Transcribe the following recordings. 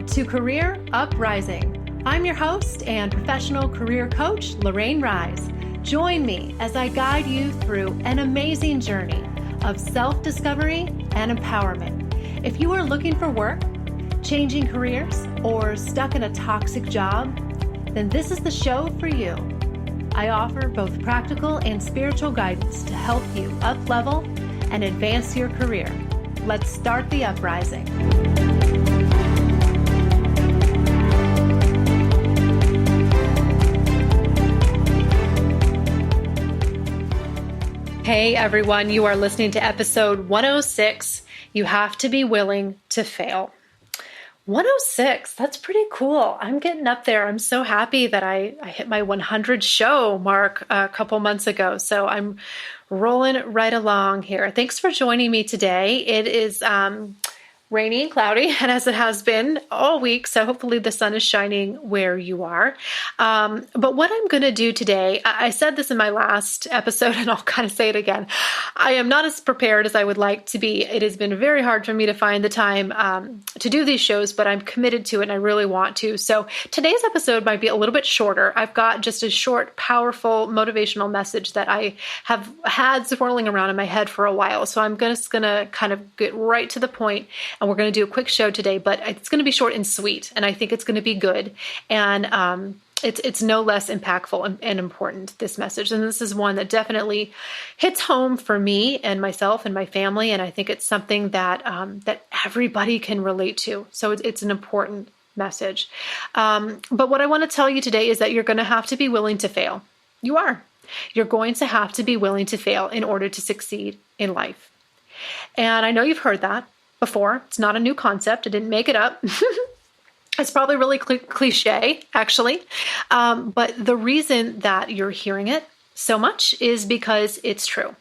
Welcome to Career Uprising. I'm your host and professional career coach, Lorraine Rise. Join me as I guide you through an amazing journey of self-discovery and empowerment. If you are looking for work, changing careers, or stuck in a toxic job, then this is the show for you. I offer both practical and spiritual guidance to help you up-level and advance your career. Let's start the uprising. Hey everyone, you are listening to episode 106. You have to be willing to fail. 106, that's pretty cool. I'm getting up there. I'm so happy that I hit my 100 show mark a couple months ago. So I'm rolling right along here. Thanks for joining me today. It is rainy and cloudy, and as it has been all week, so hopefully the sun is shining where you are. But what I'm going to do today, I said this in my last episode, and I'll kind of say it again. I am not as prepared as I would like to be. It has been very hard for me to find the time to do these shows, but I'm committed to it, and I really want to. So today's episode might be a little bit shorter. I've got just a short, powerful, motivational message that I have had swirling around in my head for a while. So I'm just going to kind of get right to the point. And we're going to do a quick show today, but it's going to be short and sweet, and I think it's going to be good. And it's no less impactful and important, this message. And this is one that definitely hits home for me and myself and my family. And I think it's something that that everybody can relate to. So it's an important message. But what I want to tell you today is that you're going to have to be willing to fail. You are. You're going to have to be willing to fail in order to succeed in life. And I know you've heard that before. It's not a new concept. I didn't make it up. It's probably really cliche, actually. But the reason that you're hearing it so much is because it's true.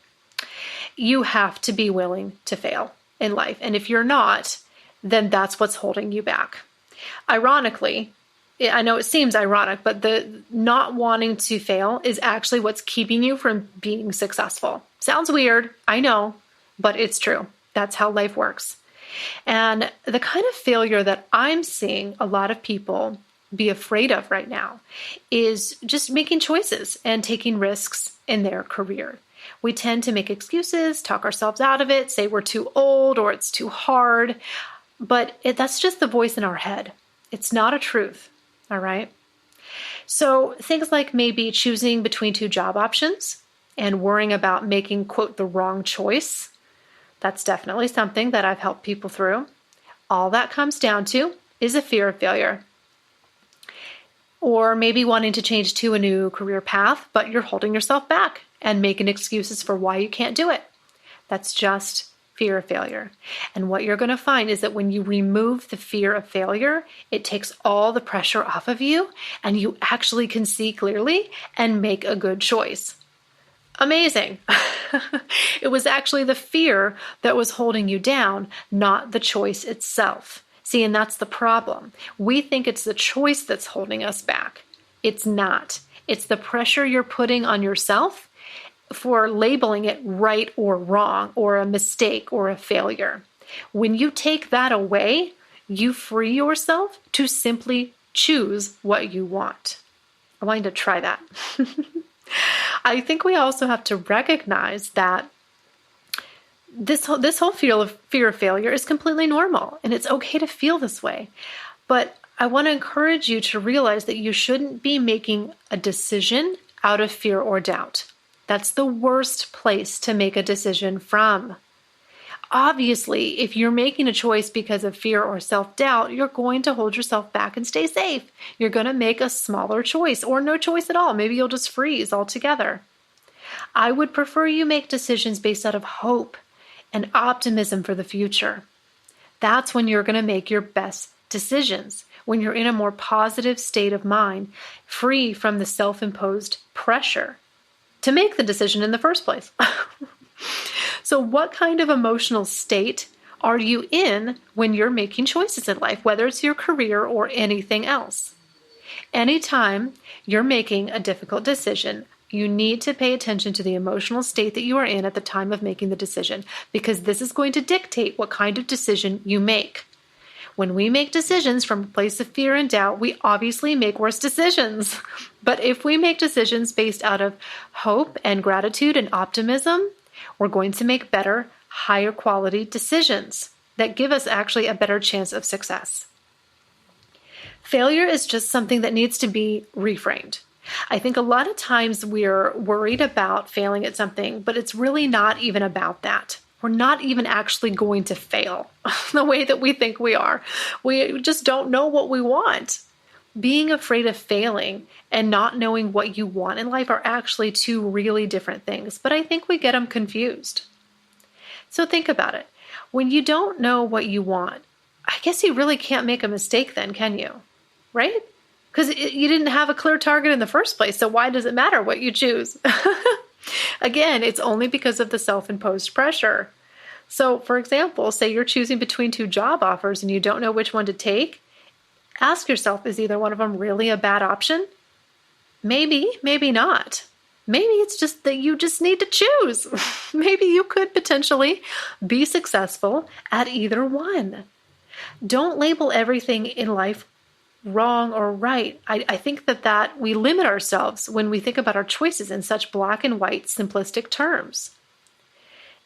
You have to be willing to fail in life. And if you're not, then that's what's holding you back. Ironically, I know it seems ironic, but the not wanting to fail is actually what's keeping you from being successful. Sounds weird, I know, but it's true. That's how life works. And the kind of failure that I'm seeing a lot of people be afraid of right now is just making choices and taking risks in their career. We tend to make excuses, talk ourselves out of it, say we're too old or it's too hard, but that's just the voice in our head. It's not a truth, all right? So things like maybe choosing between two job options and worrying about making, quote, the wrong choice. That's definitely something that I've helped people through. All that comes down to is a fear of failure. Or maybe wanting to change to a new career path, but you're holding yourself back and making excuses for why you can't do it. That's just fear of failure. And what you're going to find is that when you remove the fear of failure, it takes all the pressure off of you and you actually can see clearly and make a good choice. Amazing. It was actually the fear that was holding you down, not the choice itself. See, and that's the problem. We think it's the choice that's holding us back. It's not. It's the pressure you're putting on yourself for labeling it right or wrong or a mistake or a failure. When you take that away, you free yourself to simply choose what you want. I want you to try that. I think we also have to recognize that this whole fear of failure is completely normal, and it's okay to feel this way. But I want to encourage you to realize that you shouldn't be making a decision out of fear or doubt. That's the worst place to make a decision from. Obviously, if you're making a choice because of fear or self-doubt, you're going to hold yourself back and stay safe. You're going to make a smaller choice or no choice at all. Maybe you'll just freeze altogether. I would prefer you make decisions based out of hope and optimism for the future. That's when you're going to make your best decisions, when you're in a more positive state of mind, free from the self-imposed pressure to make the decision in the first place. So what kind of emotional state are you in when you're making choices in life, whether it's your career or anything else? Anytime you're making a difficult decision, you need to pay attention to the emotional state that you are in at the time of making the decision, because this is going to dictate what kind of decision you make. When we make decisions from a place of fear and doubt, we obviously make worse decisions. But if we make decisions based out of hope and gratitude and optimism, we're going to make better, higher quality decisions that give us actually a better chance of success. Failure is just something that needs to be reframed. I think a lot of times we're worried about failing at something, but it's really not even about that. We're not even actually going to fail the way that we think we are. We just don't know what we want. Being afraid of failing and not knowing what you want in life are actually two really different things, but I think we get them confused. So think about it. When you don't know what you want, I guess you really can't make a mistake then, can you? Right? Because you didn't have a clear target in the first place, so why does it matter what you choose? Again, it's only because of the self-imposed pressure. So, for example, say you're choosing between two job offers and you don't know which one to take. Ask yourself, is either one of them really a bad option? Maybe, maybe not. Maybe it's just that you just need to choose. Maybe you could potentially be successful at either one. Don't label everything in life wrong or right. I think that we limit ourselves when we think about our choices in such black and white, simplistic terms.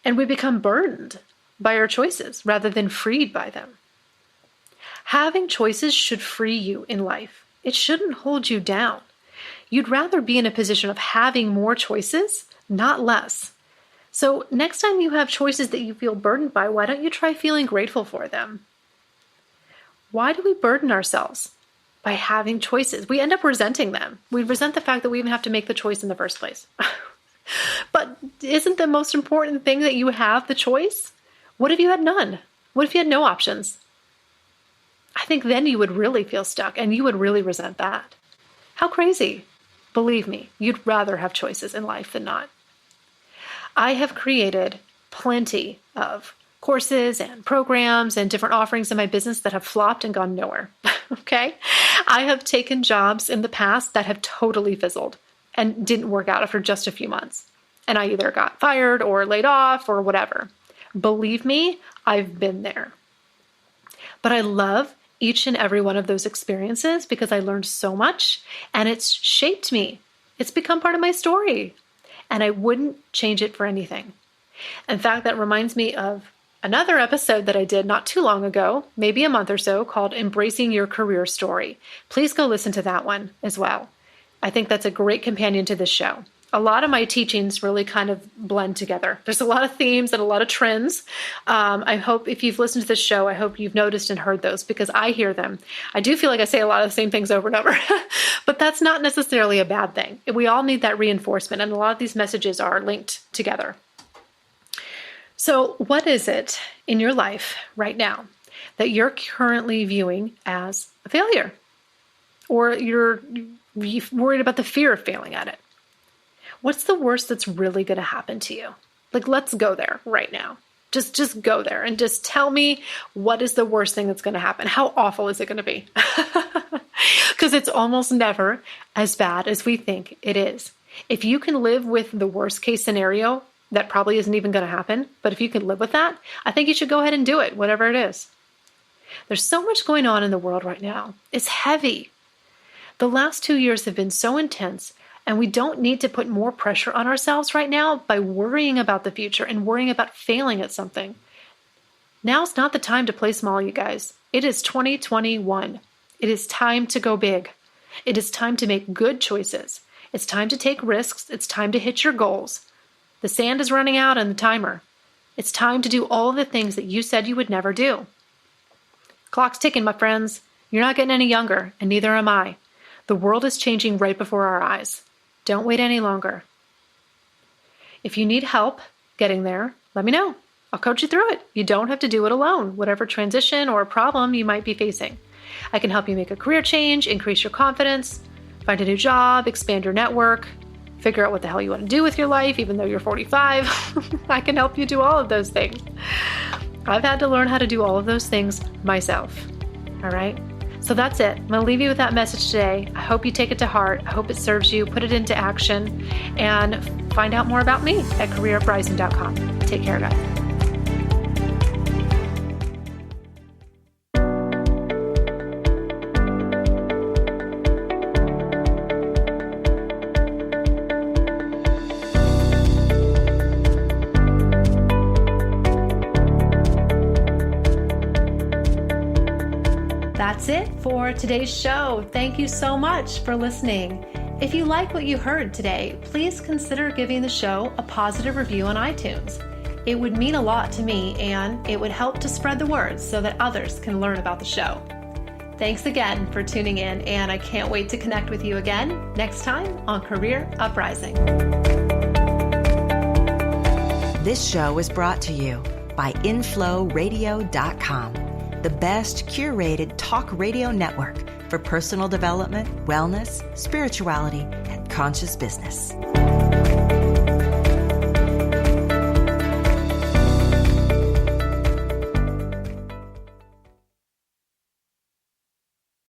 And we become burdened by our choices rather than freed by them. Having choices should free you in life. It shouldn't hold you down. You'd rather be in a position of having more choices, not less. So next time you have choices that you feel burdened by, why don't you try feeling grateful for them? Why do we burden ourselves by having choices? We end up resenting them. We resent the fact that we even have to make the choice in the first place. But isn't the most important thing that you have the choice? What if you had none? What if you had no options? I think then you would really feel stuck and you would really resent that. How crazy. Believe me, you'd rather have choices in life than not. I have created plenty of courses and programs and different offerings in my business that have flopped and gone nowhere. Okay? I have taken jobs in the past that have totally fizzled and didn't work out after just a few months. And I either got fired or laid off or whatever. Believe me, I've been there. But I love each and every one of those experiences because I learned so much and it's shaped me. It's become part of my story. And I wouldn't change it for anything. In fact, that reminds me of another episode that I did not too long ago, maybe a month or so, called Embracing Your Career Story. Please go listen to that one as well. I think that's a great companion to this show. A lot of my teachings really kind of blend together. There's a lot of themes and a lot of trends. I hope if you've listened to this show, I hope you've noticed and heard those because I hear them. I do feel like I say a lot of the same things over and over, but that's not necessarily a bad thing. We all need that reinforcement, and a lot of these messages are linked together. So what is it in your life right now that you're currently viewing as a failure? Or you're worried about the fear of failing at it? What's the worst that's really going to happen to you? Like, let's go there right now. Just go there and just tell me what is the worst thing that's going to happen. How awful is it going to be? Because it's almost never as bad as we think it is. If you can live with the worst case scenario, that probably isn't even going to happen. But if you can live with that, I think you should go ahead and do it, whatever it is. There's so much going on in the world right now. It's heavy. The last 2 years have been so intense, and we don't need to put more pressure on ourselves right now by worrying about the future and worrying about failing at something. Now's not the time to play small, you guys. It is 2021. It is time to go big. It is time to make good choices. It's time to take risks. It's time to hit your goals. The sand is running out on the timer. It's time to do all the things that you said you would never do. Clock's ticking, my friends. You're not getting any younger, and neither am I. The world is changing right before our eyes. Don't wait any longer. If you need help getting there, let me know. I'll coach you through it. You don't have to do it alone, whatever transition or problem you might be facing. I can help you make a career change, increase your confidence, find a new job, expand your network, figure out what the hell you want to do with your life, even though you're 45. I can help you do all of those things. I've had to learn how to do all of those things myself. All right? So that's it. I'm going to leave you with that message today. I hope you take it to heart. I hope it serves you. Put it into action and find out more about me at careeruprising.com. Take care, guys. That's it for today's show. Thank you so much for listening. If you like what you heard today, please consider giving the show a positive review on iTunes. It would mean a lot to me, and it would help to spread the word so that others can learn about the show. Thanks again for tuning in, and I can't wait to connect with you again next time on Career Uprising. This show was brought to you by InflowRadio.com, the best curated talk radio network for personal development, wellness, spirituality, and conscious business.